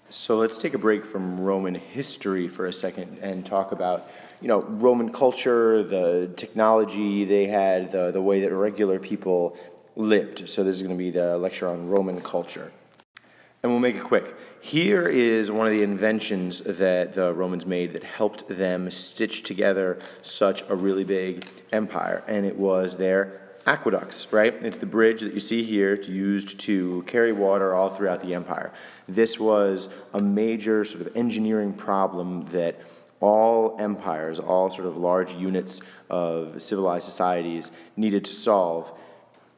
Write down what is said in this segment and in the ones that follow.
So let's take a break from Roman history for a second and talk about, Roman culture, the technology they had, the way that regular people lived. So this is going to be the lecture on Roman culture. And we'll make it quick. Here is one of the inventions that the Romans made that helped them stitch together such a really big empire, and it was their aqueducts, right? It's the bridge that you see here used to carry water all throughout the empire. This was a major sort of engineering problem that all empires, all sort of large units of civilized societies needed to solve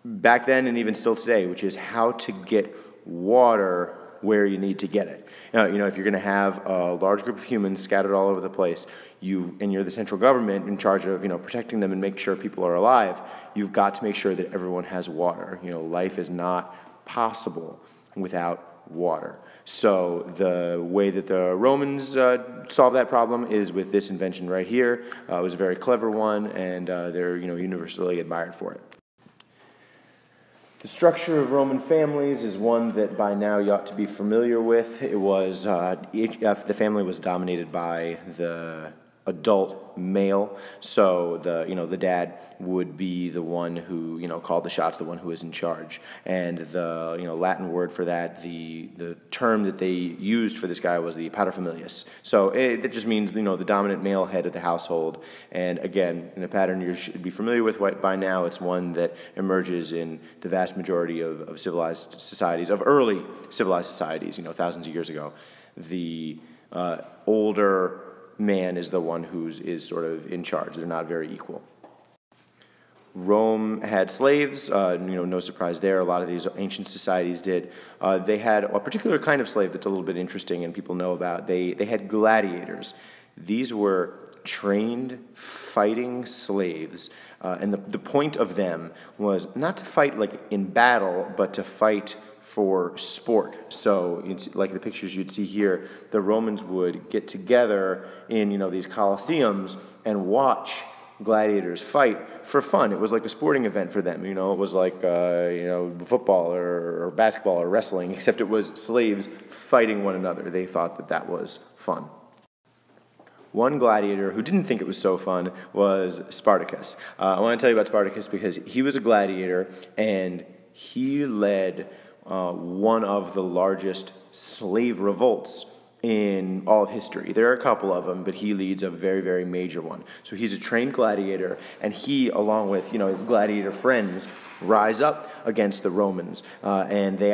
back then and even still today, which is how to get water where you need to get it. If you're going to have a large group of humans scattered all over the place, and you're the central government in charge of protecting them and make sure people are alive, you've got to make sure that everyone has water. Life is not possible without water. So the way that the Romans solved that problem is with this invention right here. It was a very clever one, and they're universally admired for it. The structure of Roman families is one that by now you ought to be familiar with. It was, the family was dominated by the adult male, so the dad would be the one who called the shots, the one who was in charge. And the Latin word for that, the term that they used for this guy was the paterfamilias. So it just means the dominant male head of the household. And again, in a pattern you should be familiar with by now. It's one that emerges in the vast majority of civilized societies, of early civilized societies, thousands of years ago. The older man is the one who is sort of in charge. They're not very equal. Rome had slaves, no surprise there. A lot of these ancient societies did. They had a particular kind of slave that's a little bit interesting and people know about. They had gladiators. These were trained fighting slaves, and the point of them was not to fight like in battle, but to fight for sport. So it's like the pictures you'd see here, the Romans would get together in these Colosseums and watch gladiators fight for fun. It was like a sporting event for them. It was like football or basketball or wrestling, except it was slaves fighting one another. They thought that was fun. One gladiator who didn't think it was so fun was Spartacus. I want to tell you about Spartacus because he was a gladiator and he led one of the largest slave revolts in all of history. There are a couple of them, but he leads a very, very major one. So he's a trained gladiator, and he, along with his gladiator friends, rise up against the Romans, and they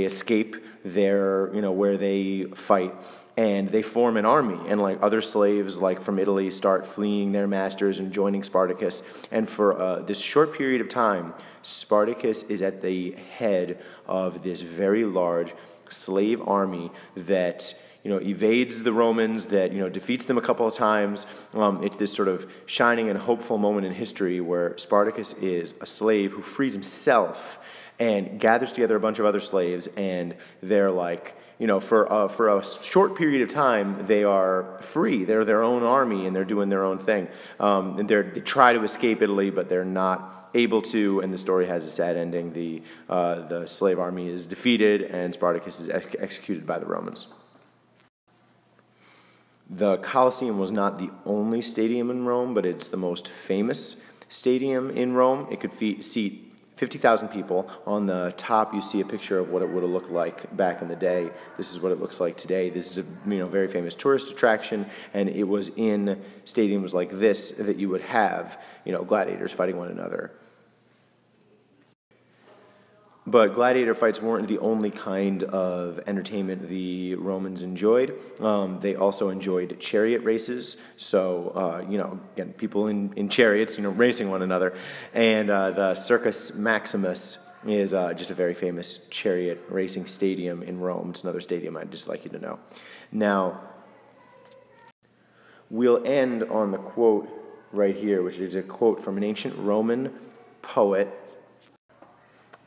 escape their where they fight. And they form an army, and like other slaves, like from Italy, start fleeing their masters and joining Spartacus. And for this short period of time, Spartacus is at the head of this very large slave army that evades the Romans, that defeats them a couple of times. It's this sort of shining and hopeful moment in history where Spartacus is a slave who frees himself and gathers together a bunch of other slaves, and they're like, for a short period of time, they are free. They're their own army, and they're doing their own thing. And they try to escape Italy, but they're not able to, and the story has a sad ending. The slave army is defeated, and Spartacus is executed by the Romans. The Colosseum was not the only stadium in Rome, but it's the most famous stadium in Rome. It could seat 50,000 people. On the top, you see a picture of what it would have looked like back in the day. This is what it looks like today. This is a very famous tourist attraction, and it was in stadiums like this that you would have gladiators fighting one another. But gladiator fights weren't the only kind of entertainment the Romans enjoyed. They also enjoyed chariot races. So, again, people in chariots, racing one another. And the Circus Maximus is just a very famous chariot racing stadium in Rome. It's another stadium I'd just like you to know. Now, we'll end on the quote right here, which is a quote from an ancient Roman poet.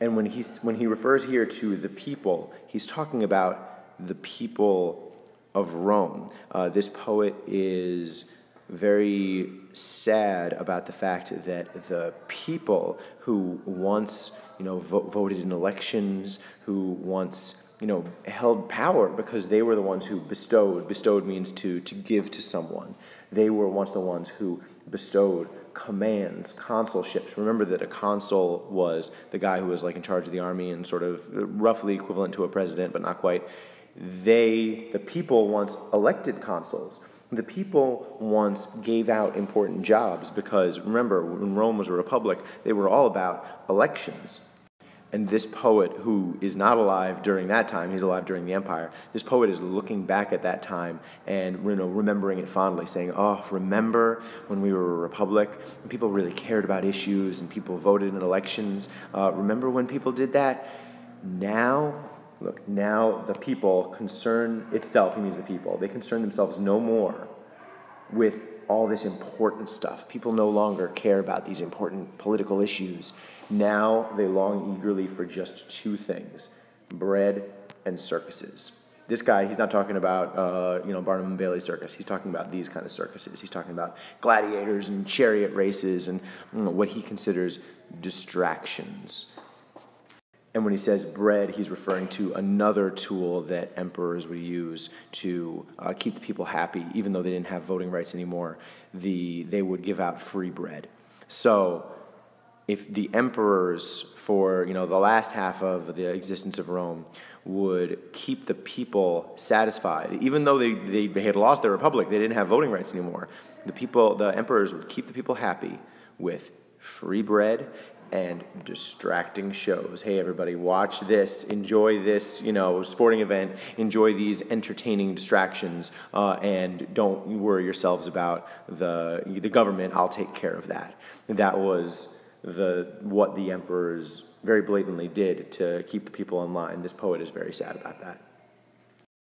And when he refers here to the people, he's talking about the people of Rome. This poet is very sad about the fact that the people who once voted in elections, who once held power because they were the ones who bestowed. Bestowed means to give to someone. They were once the ones who bestowed commands, consulships. Remember that a consul was the guy who was like in charge of the army and sort of roughly equivalent to a president, but not quite. The people once elected consuls. The people once gave out important jobs because, remember, when Rome was a republic, they were all about elections. And this poet, who is not alive during that time, he's alive during the empire, this poet is looking back at that time and remembering it fondly, saying, oh, remember when we were a republic, and people really cared about issues and people voted in elections? Remember when people did that? Now, look, now the people concern itself, he means the people, they concern themselves no more with all this important stuff. People no longer care about these important political issues. Now they long eagerly for just two things: bread and circuses. This guy, he's not talking about Barnum and Bailey circus. He's talking about these kind of circuses. He's talking about gladiators and chariot races and what he considers distractions. And when he says bread, he's referring to another tool that emperors would use to keep the people happy. Even though they didn't have voting rights anymore, they would give out free bread. So if the emperors for the last half of the existence of Rome would keep the people satisfied, even though they had lost their republic, they didn't have voting rights anymore, the emperors would keep the people happy with free bread and distracting shows. Hey, everybody, watch this, enjoy this, sporting event, enjoy these entertaining distractions, and don't worry yourselves about the government. I'll take care of that. That was what the emperors very blatantly did to keep the people in line. This poet is very sad about that.